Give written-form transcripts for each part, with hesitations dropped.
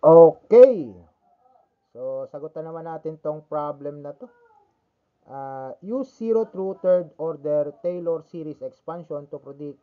Okay. So, sagutan naman natin tong problem na to. Use 0 through third order Taylor series expansion to predict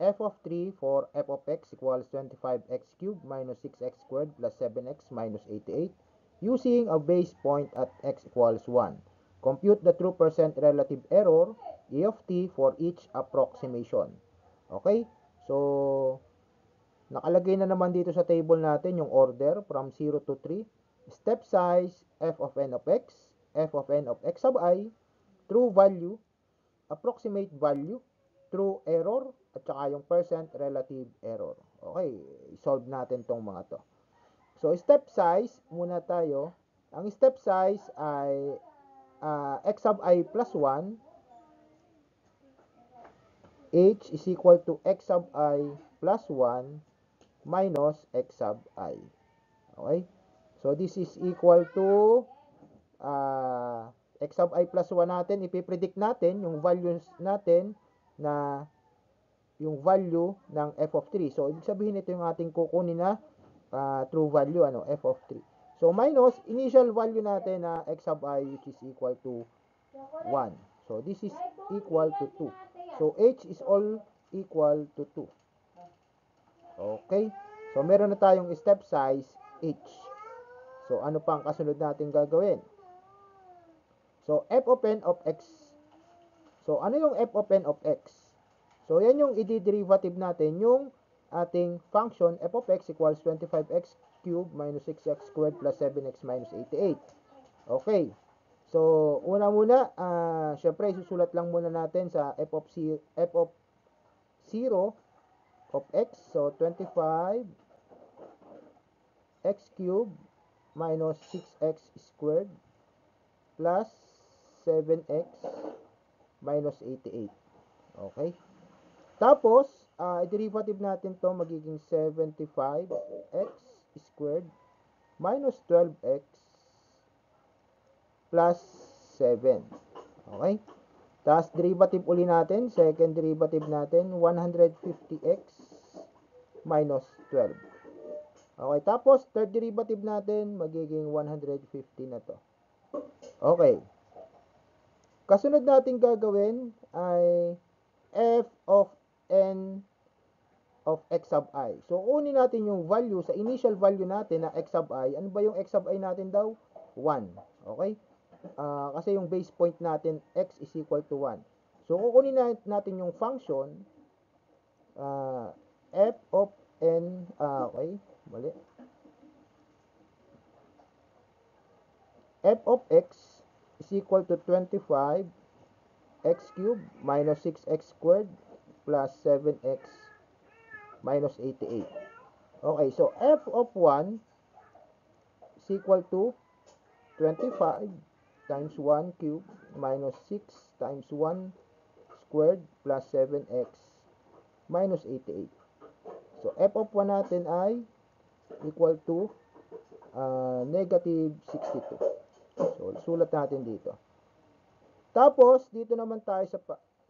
f of 3 for f of x equals 25x cubed minus 6x squared plus 7x minus 88 using a base point at x equals 1. Compute the true percent relative error E of t for each approximation. Okay? So, nakalagay na naman dito sa table natin yung order from 0 to 3. Step size, f of n of x, f of n of x sub I, true value, approximate value, true error, at saka yung percent relative error. Okay, solve natin tong mga to. So, step size, muna tayo. Ang step size ay x sub I plus 1, h is equal to x sub I plus 1 minus x sub I. Okay? So, this is equal to x sub I plus 1 natin. Ipipredict natin yung values natin na yung value ng f of 3. So, ibig sabihin ito yung ating kukunin na true value, f of 3. So, minus initial value natin na x sub I which is equal to 1. So, this is equal to 2. So, h is all equal to 2. Okay? So, meron na tayong step size h. So, ano pa ang kasunod natin gagawin? So, f of n of x. So, ano yung f of n of x? So, yan yung i-derivative natin, yung ating function f of x equals 25x cubed minus 6x squared plus 7x minus 88. Okay. So, una muna, syempre, isusulat lang muna natin sa f of 0 of x. So, 25x cubed minus 6x squared plus 7x minus 88. Okay? Tapos, i-derivative natin to magiging 75x squared minus 12x plus 7. Okay? Tapos, derivative uli natin, second derivative natin, 150x minus 12. Okay, tapos, third derivative natin, magiging 150 na to. Okay. Kasunod natin gagawin ay f of n of x sub I. So, kunin natin yung value sa initial value natin na x sub I. Ano ba yung x sub I natin daw? 1. Okay? Kasi yung base point natin, x is equal to 1. So, kukunin natin yung function f of n, okay, mali. F of x is equal to 25 x cubed minus 6x squared plus 7x minus 88. Okay, so f of 1 is equal to 25 times 1 cubed minus 6 times 1 squared plus 7x minus 88. So, f of 1 natin ay equal to negative 62. So, sulat natin dito. Tapos, dito naman tayo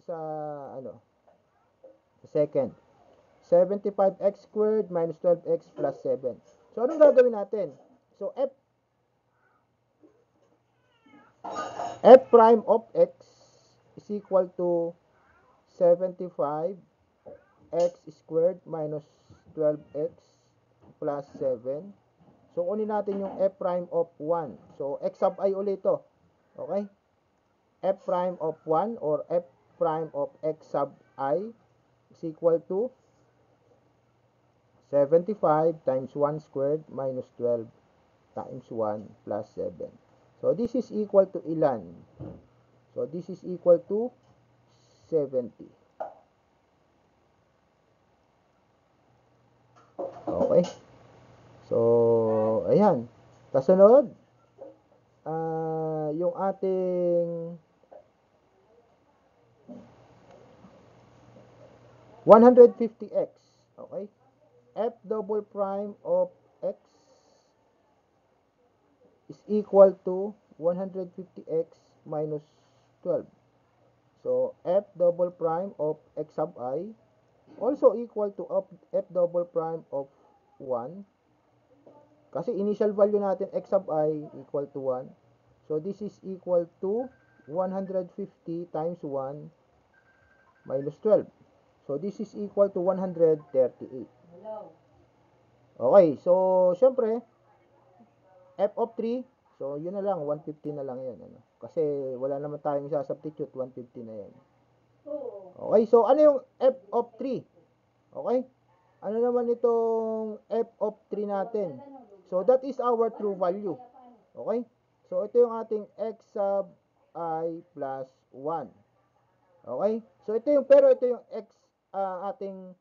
sa ano, second. 75x squared minus 12x plus 7. So, anong gagawin natin? So, f prime of x is equal to 75x squared minus 12x plus 7. So, kunin natin yung f prime of 1. So, x sub I ulit ito. Okay? F prime of 1 or f prime of x sub I is equal to 75 times 1 squared minus 12 times 1 plus 7. So, this is equal to ilan? So, this is equal to 70. Okay? So, ayan. Kasunod, yung ating 150x. Okay? F double prime of x is equal to 150x minus 12. So, f double prime of x sub I also equal to f double prime of 1 Kasi initial value natin x sub I equal to 1. So this is equal to 150 times 1 minus 12. So this is equal to 138. Okay, so syempre f of 3, so yun na lang, 150 na lang yun. Ano? Kasi wala naman tayong isa-substitute, 150 na yan. Okay, so ano yung f of 3? Okay? Ano naman itong f of 3 natin? So that is our true value. Okay? So ito yung ating x sub I plus 1. Okay? So ito yung, pero ito yung x, uh, ating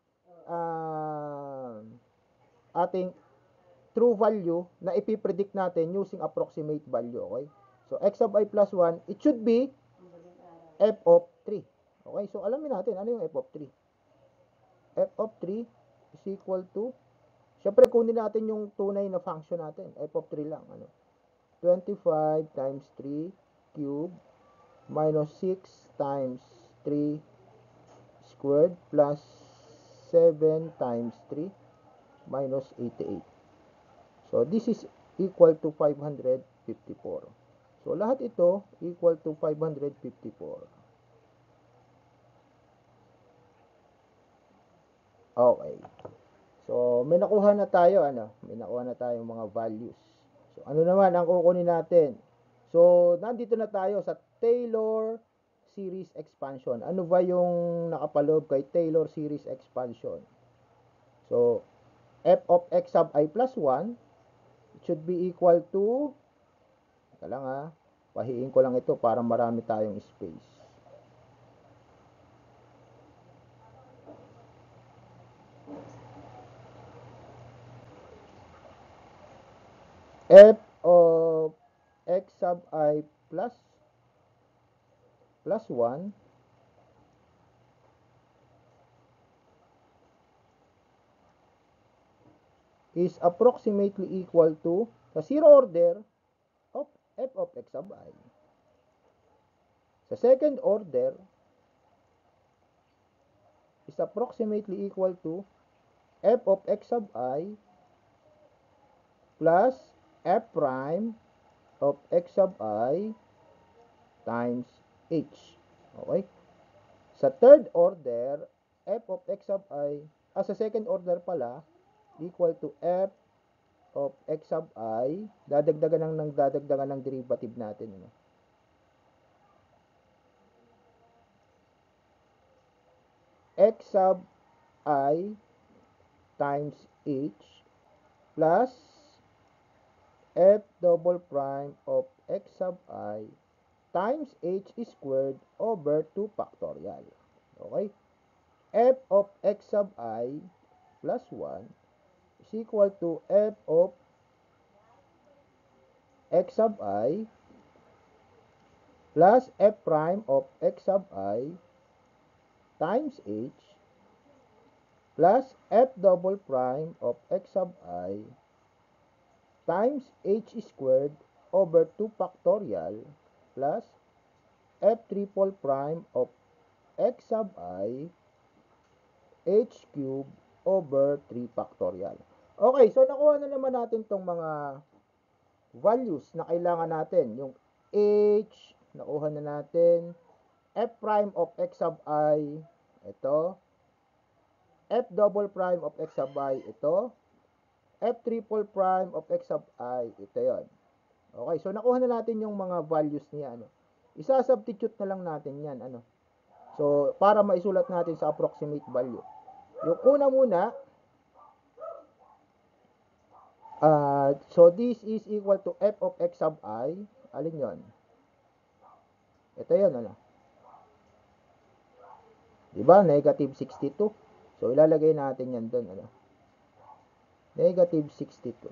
true value na ipipredict natin using approximate value. Okay? So x sub I plus 1, it should be f of 3. Okay? So alamin natin, ano yung f of 3? F of 3 is equal to, syempre kunin natin yung tunay na function natin. F of 3 lang. Ano? 25 times 3 cube minus 6 times 3 squared plus 7 times 3 minus 88. So, this is equal to 554. So, lahat ito equal to 554. Okay. So, may nakuha na tayo, ano? May nakuha na tayong mga values. So, ano naman ang kukunin natin? So, nandito na tayo sa Taylor series expansion. Ano ba yung nakapaloob kay Taylor series expansion? So, f of x sub I plus 1 should be equal to, teka lang ha, pahiin ko lang ito para marami tayong space. F of x sub I plus 1 is approximately equal to, sa zero order, of f of x sub I. Sa second order, is approximately equal to f of x sub I plus f prime of x sub I times h. Okay? Sa third order, f of x sub I, sa second order pala, equal to f of x sub I, dadagdagan ng derivative natin. Ano? X sub I times h plus f double prime of x sub I times h squared over 2 factorial. Okay? F of x sub I plus 1 is equal to f of x sub I plus f prime of x sub I times h plus f double prime of x sub I times h squared over 2 factorial plus f triple prime of x sub I h cube over 3 factorial. Okay, so nakuha na naman natin tong mga values na kailangan natin. Yung h, nakuha na natin. F prime of x sub I, ito. F double prime of x sub I, ito. F triple prime of x sub I, ito yon. Okay, so nakuha na natin yung mga values niya. Ano. Isa-substitute na lang natin yan. Ano. So, para maisulat natin sa approximate value. Yung una muna, so this is equal to f of x sub I. Alin yon? Ito yon, ano? Diba? Negative 62. So, ilalagay natin yan doon. Ano? Negative 62.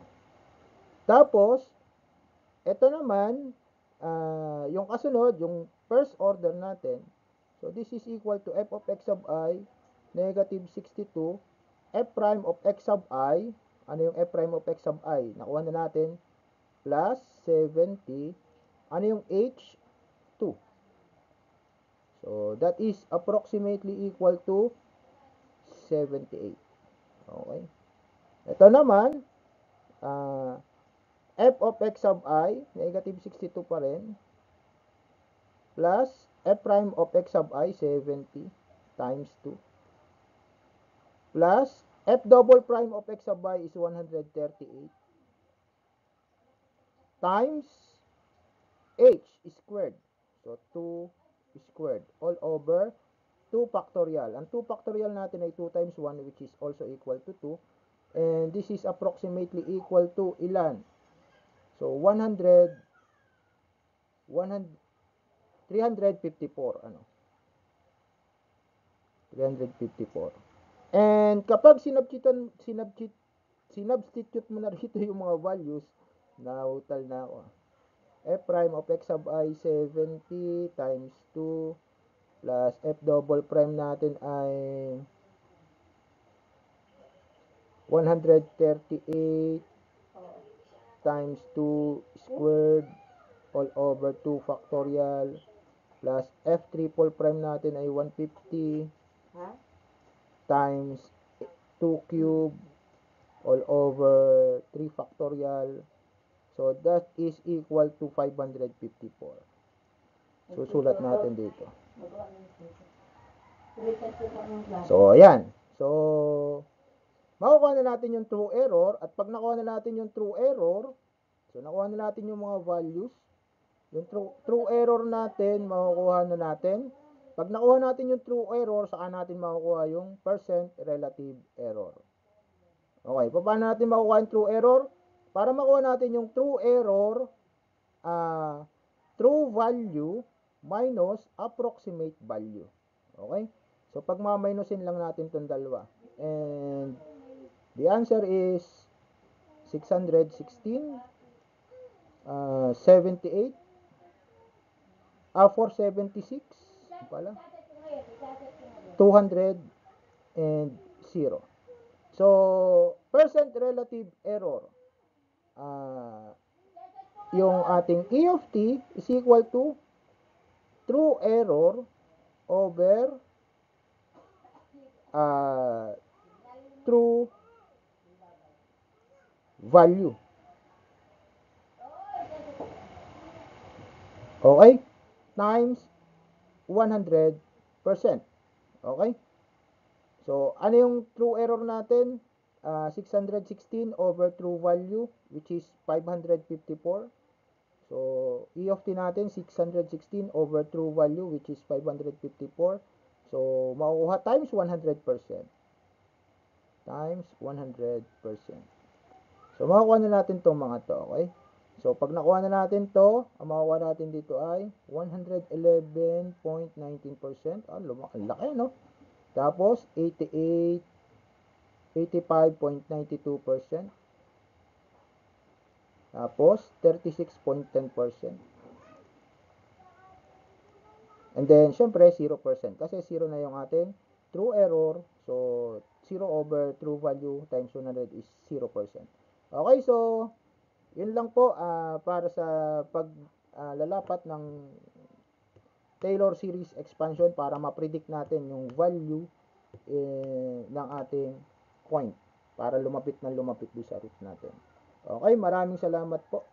Tapos, ito naman, yung kasunod, yung first order natin. So, this is equal to f of x sub I, negative 62, f prime of x sub I. Ano yung f prime of x sub I? Nakuha na natin. Plus 70. Ano yung h? 2. So, that is approximately equal to 78. Okay. Ito naman, f of x sub I, negative 62 pa rin, plus f prime of x sub I, 70 times 2, plus f double prime of x sub I is 138 times h squared. So, 2 squared all over 2 factorial. Ang 2 factorial natin ay 2 times 1 which is also equal to 2. And this is approximately equal to ilan? So, 354. Ano? 354. And kapag sinubstitute mo na rito yung mga values, nahutal na ako. F prime of x sub I 70 times 2 plus f double prime natin ay 138 times 2 squared all over 2 factorial plus f triple prime natin ay 150 times 2 cube all over 3 factorial. So, that is equal to 554. Susulat natin dito. So, ayan. So, makukuha na natin yung true error. At pag nakuha na natin yung true error, so, nakuha na natin yung mga values. Yung true error natin, makukuha na natin. Pag nakuha natin yung true error, saka natin makukuha yung percent relative error. Okay, paano natin makukuha yung true error? Para makuha natin yung true error, true value minus approximate value. Okay? So, pag maminusin lang natin itong dalawa. And the answer is 616, 78, 476, pala, 200, and 0. So, percent relative error. Yung ating E of t is equal to true error over true value. Okay? Times 100%. Okay? So, ano yung true error natin? 616 over true value, which is 554. So, E of t natin, 616 over true value, which is 554. So, makukuha times 100%. Times 100%. So, makukuha na natin itong mga to, okay? So, pag nakuha na natin to, ang makukuha natin dito ay 111.19%. Laki, no? Tapos, 85.92%. Tapos, 36.10%. And then, syempre, 0%. Kasi 0 na yung ating true error. So, 0 over true value times 100 is 0%. Okay, so, yun lang po para sa paglalapat ng Taylor series expansion para ma-predict natin yung value ng ating point para lumapit na lumapit doon sa root natin. Okay, maraming salamat po.